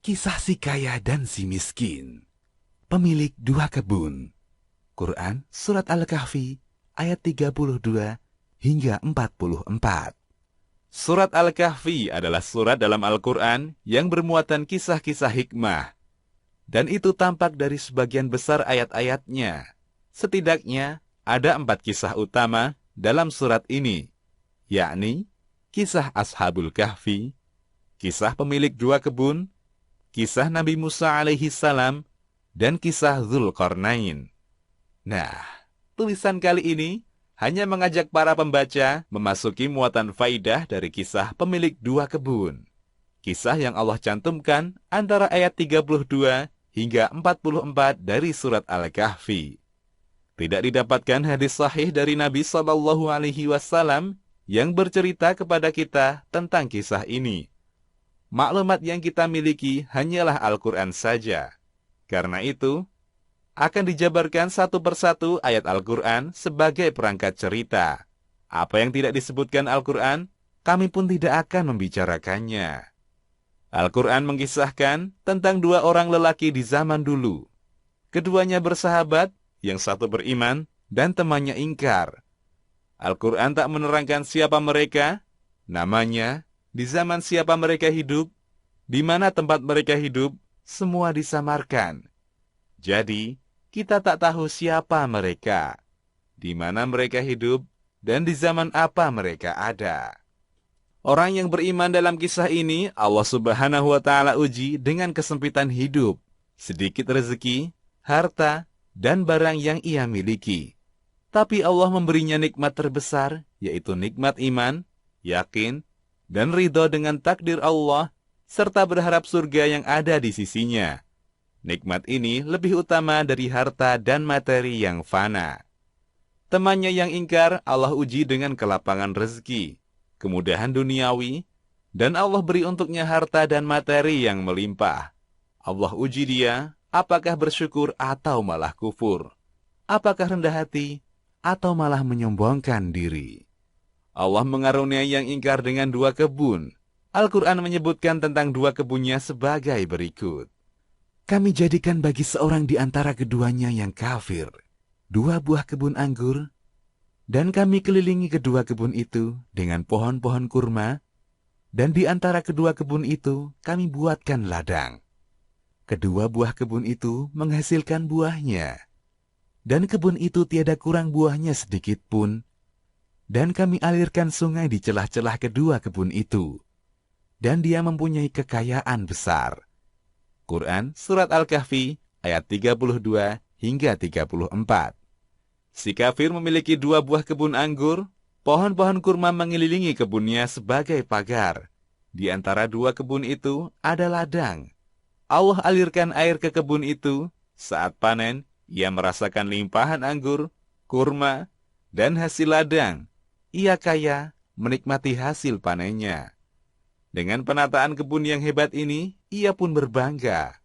Kisah si kaya dan si miskin. Pemilik dua kebun. Quran Surat Al-Kahfi ayat 32 hingga 44. Surat Al-Kahfi adalah surat dalam Al-Quran yang bermuatan kisah-kisah hikmah. Dan itu tampak dari sebagian besar ayat-ayatnya. Setidaknya ada 4 kisah utama dalam surat ini, yakni kisah Ashabul Kahfi, kisah pemilik dua kebun, kisah Nabi Musa alaihi salam, dan kisah Dzulqarnain. Nah, tulisan kali ini hanya mengajak para pembaca memasuki muatan faidah dari kisah pemilik dua kebun. Kisah yang Allah cantumkan antara ayat 32 hingga 44 dari surat Al-Kahfi. Tidak didapatkan hadis sahih dari Nabi SAW yang bercerita kepada kita tentang kisah ini. Maklumat yang kita miliki hanyalah Al-Quran saja. Karena itu, akan dijabarkan satu persatu ayat Al-Quran sebagai perangkat cerita. Apa yang tidak disebutkan Al-Quran, kami pun tidak akan membicarakannya. Al-Quran mengisahkan tentang 2 orang lelaki di zaman dulu. Keduanya bersahabat, yang satu beriman, dan temannya ingkar. Al-Quran tak menerangkan siapa mereka, namanya, di zaman siapa mereka hidup, di mana tempat mereka hidup, semua disamarkan. Jadi, kita tak tahu siapa mereka, di mana mereka hidup, dan di zaman apa mereka ada. Orang yang beriman dalam kisah ini, Allah Subhanahu wa Ta'ala uji dengan kesempitan hidup, sedikit rezeki, harta, dan barang yang ia miliki. Tapi Allah memberinya nikmat terbesar, yaitu nikmat iman, yakin, dan ridho dengan takdir Allah, serta berharap surga yang ada di sisinya. Nikmat ini lebih utama dari harta dan materi yang fana. Temannya yang ingkar, Allah uji dengan kelapangan rezeki, kemudahan duniawi, dan Allah beri untuknya harta dan materi yang melimpah. Allah uji dia, apakah bersyukur atau malah kufur? Apakah rendah hati atau malah menyombongkan diri? Allah mengaruniai yang ingkar dengan 2 kebun. Al-Quran menyebutkan tentang 2 kebunnya sebagai berikut. Kami jadikan bagi seorang di antara keduanya yang kafir 2 buah kebun anggur, dan kami kelilingi kedua kebun itu dengan pohon-pohon kurma, dan di antara kedua kebun itu kami buatkan ladang. Kedua buah kebun itu menghasilkan buahnya, dan kebun itu tiada kurang buahnya sedikit pun, dan kami alirkan sungai di celah-celah kedua kebun itu, dan dia mempunyai kekayaan besar. Quran Surat Al-Kahfi ayat 32 hingga 34. Si kafir memiliki 2 buah kebun anggur, pohon-pohon kurma mengelilingi kebunnya sebagai pagar. Di antara 2 kebun itu ada ladang. Allah alirkan air ke kebun itu. Saat panen, ia merasakan limpahan anggur, kurma, dan hasil ladang. Ia kaya menikmati hasil panennya. Dengan penataan kebun yang hebat ini, ia pun berbangga.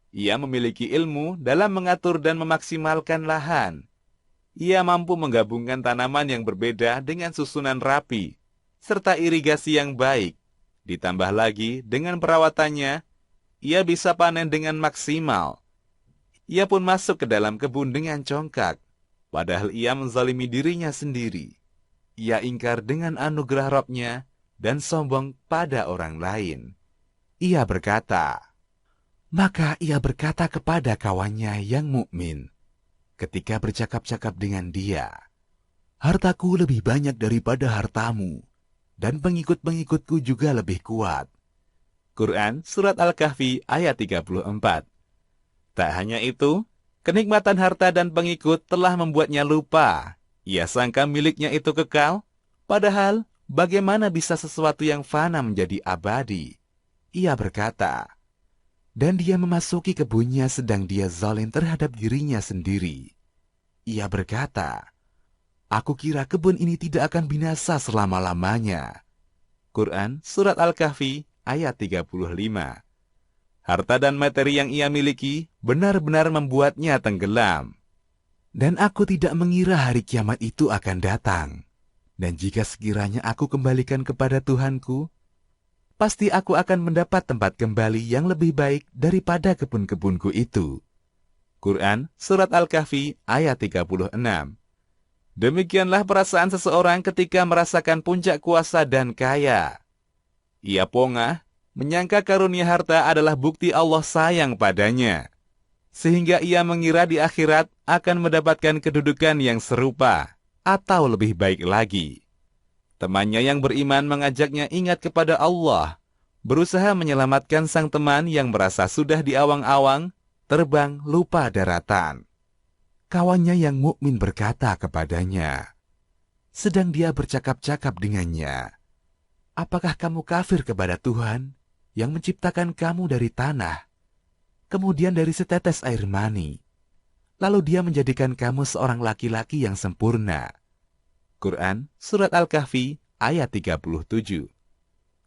Ia memiliki ilmu dalam mengatur dan memaksimalkan lahan. Ia mampu menggabungkan tanaman yang berbeda dengan susunan rapi, serta irigasi yang baik. Ditambah lagi dengan perawatannya, ia bisa panen dengan maksimal. Ia pun masuk ke dalam kebun dengan congkak, padahal ia menzalimi dirinya sendiri. Ia ingkar dengan anugerah Rabb-Nya dan sombong pada orang lain. Ia berkata, maka ia berkata kepada kawannya yang mukmin ketika bercakap-cakap dengan dia, hartaku lebih banyak daripada hartamu, dan pengikut-pengikutku juga lebih kuat. Quran Surat Al-Kahfi ayat 34. Tak hanya itu, kenikmatan harta dan pengikut telah membuatnya lupa. Ia sangka miliknya itu kekal, padahal bagaimana bisa sesuatu yang fana menjadi abadi? Ia berkata, dan dia memasuki kebunnya sedang dia zalim terhadap dirinya sendiri. Ia berkata, aku kira kebun ini tidak akan binasa selama-lamanya. Quran Surat Al-Kahfi ayat 35. Harta dan materi yang ia miliki benar-benar membuatnya tenggelam. Dan aku tidak mengira hari kiamat itu akan datang. Dan jika sekiranya aku kembalikan kepada Tuhanku, pasti aku akan mendapat tempat kembali yang lebih baik daripada kebun-kebunku itu. Quran Surat Al-Kahfi ayat 36. Demikianlah perasaan seseorang ketika merasakan puncak kuasa dan kaya. Ia pongah, menyangka karunia harta adalah bukti Allah sayang padanya, sehingga ia mengira di akhirat akan mendapatkan kedudukan yang serupa, atau lebih baik lagi. Temannya yang beriman mengajaknya ingat kepada Allah, berusaha menyelamatkan sang teman yang merasa sudah di awang-awang, terbang lupa daratan. Kawannya yang mukmin berkata kepadanya, sedang dia bercakap-cakap dengannya, apakah kamu kafir kepada Tuhan yang menciptakan kamu dari tanah, kemudian dari setetes air mani, lalu dia menjadikan kamu seorang laki-laki yang sempurna. Quran Surat Al-Kahfi ayat 37.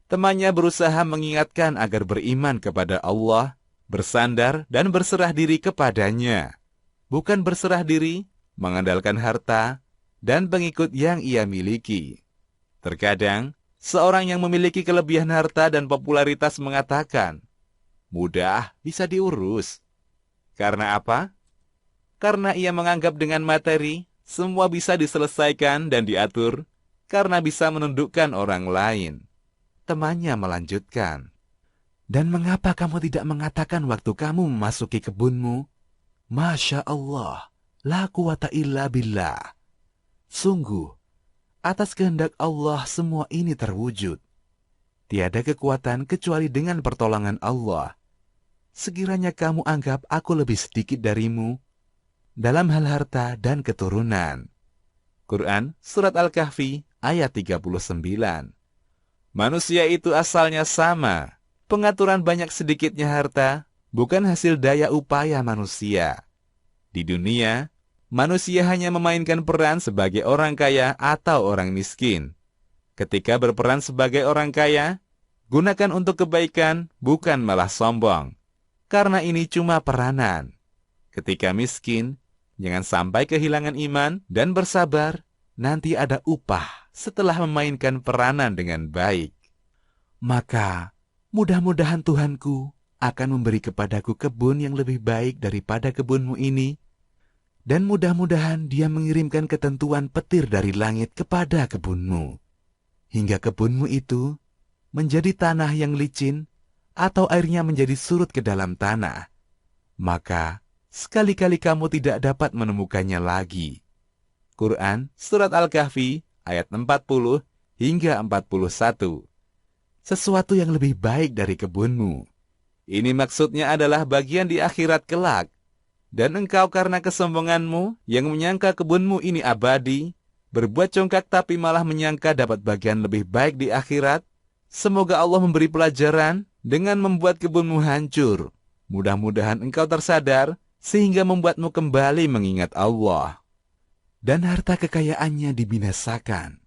Temannya berusaha mengingatkan agar beriman kepada Allah, bersandar dan berserah diri kepadanya, bukan berserah diri, mengandalkan harta, dan pengikut yang ia miliki. Terkadang, seorang yang memiliki kelebihan harta dan popularitas mengatakan, mudah bisa diurus. Karena apa? Karena ia menganggap dengan materi, semua bisa diselesaikan dan diatur, karena bisa menundukkan orang lain. Temannya melanjutkan, dan mengapa kamu tidak mengatakan waktu kamu memasuki kebunmu, Masya Allah, la quwata illa billah. Sungguh, atas kehendak Allah semua ini terwujud. Tiada kekuatan kecuali dengan pertolongan Allah. Sekiranya kamu anggap aku lebih sedikit darimu dalam hal harta dan keturunan. Quran Surat Al-Kahfi ayat 39. Manusia itu asalnya sama. Pengaturan banyak sedikitnya harta bukan hasil daya upaya manusia. Di dunia, manusia hanya memainkan peran sebagai orang kaya atau orang miskin. Ketika berperan sebagai orang kaya, gunakan untuk kebaikan, bukan malah sombong. Karena ini cuma peranan. Ketika miskin, jangan sampai kehilangan iman dan bersabar, nanti ada upah setelah memainkan peranan dengan baik. Maka, mudah-mudahan Tuhanku akan memberi kepadaku kebun yang lebih baik daripada kebunmu ini, dan mudah-mudahan Dia mengirimkan ketentuan petir dari langit kepada kebunmu, hingga kebunmu itu menjadi tanah yang licin, atau airnya menjadi surut ke dalam tanah. Maka, sekali-kali kamu tidak dapat menemukannya lagi. Quran Surat Al-Kahfi ayat 40 hingga 41. Sesuatu yang lebih baik dari kebunmu. Ini maksudnya adalah bagian di akhirat kelak. Dan engkau karena kesombonganmu yang menyangka kebunmu ini abadi, berbuat congkak tapi malah menyangka dapat bagian lebih baik di akhirat. Semoga Allah memberi pelajaran dengan membuat kebunmu hancur. Mudah-mudahan engkau tersadar sehingga membuatmu kembali mengingat Allah. Dan harta kekayaannya dibinasakan.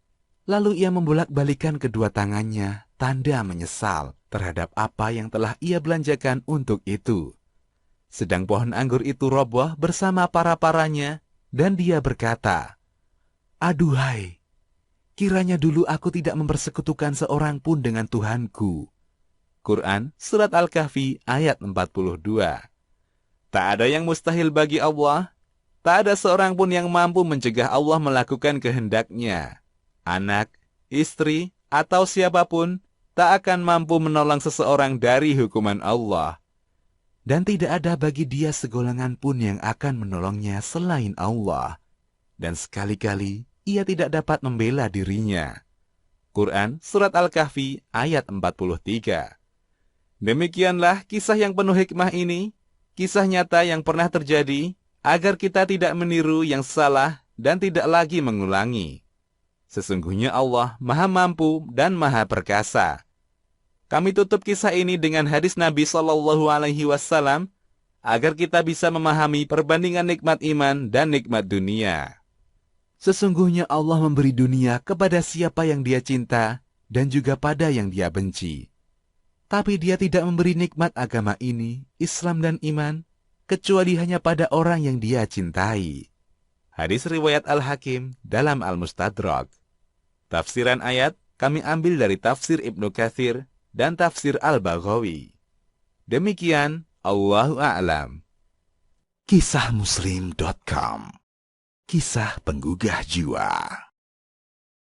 Lalu ia membolak-balikan kedua tangannya, tanda menyesal terhadap apa yang telah ia belanjakan untuk itu. Sedang pohon anggur itu roboh bersama para-paranya, dan dia berkata, aduhai, kiranya dulu aku tidak mempersekutukan seorang pun dengan Tuhanku. Quran Surat Al-Kahfi ayat 42. Tak ada yang mustahil bagi Allah. Tak ada seorang pun yang mampu mencegah Allah melakukan kehendaknya. Anak, istri, atau siapapun tak akan mampu menolong seseorang dari hukuman Allah. Dan tidak ada bagi dia segolongan pun yang akan menolongnya selain Allah. Dan sekali-kali ia tidak dapat membela dirinya. Quran Surat Al-Kahfi ayat 43. Demikianlah kisah yang penuh hikmah ini, kisah nyata yang pernah terjadi, agar kita tidak meniru yang salah dan tidak lagi mengulangi. Sesungguhnya Allah Maha Mampu dan Maha Perkasa. Kami tutup kisah ini dengan hadis Nabi SAW, agar kita bisa memahami perbandingan nikmat iman dan nikmat dunia. Sesungguhnya Allah memberi dunia kepada siapa yang Dia cinta dan juga pada yang Dia benci. Tapi Dia tidak memberi nikmat agama ini, Islam dan iman, kecuali hanya pada orang yang Dia cintai. Hadis riwayat Al-Hakim dalam Al-Mustadrak. Tafsiran ayat kami ambil dari tafsir Ibnu Katsir dan tafsir Al-Baghawi. Demikian, Allahu a'lam. Kisahmuslim.com. Kisah penggugah jiwa.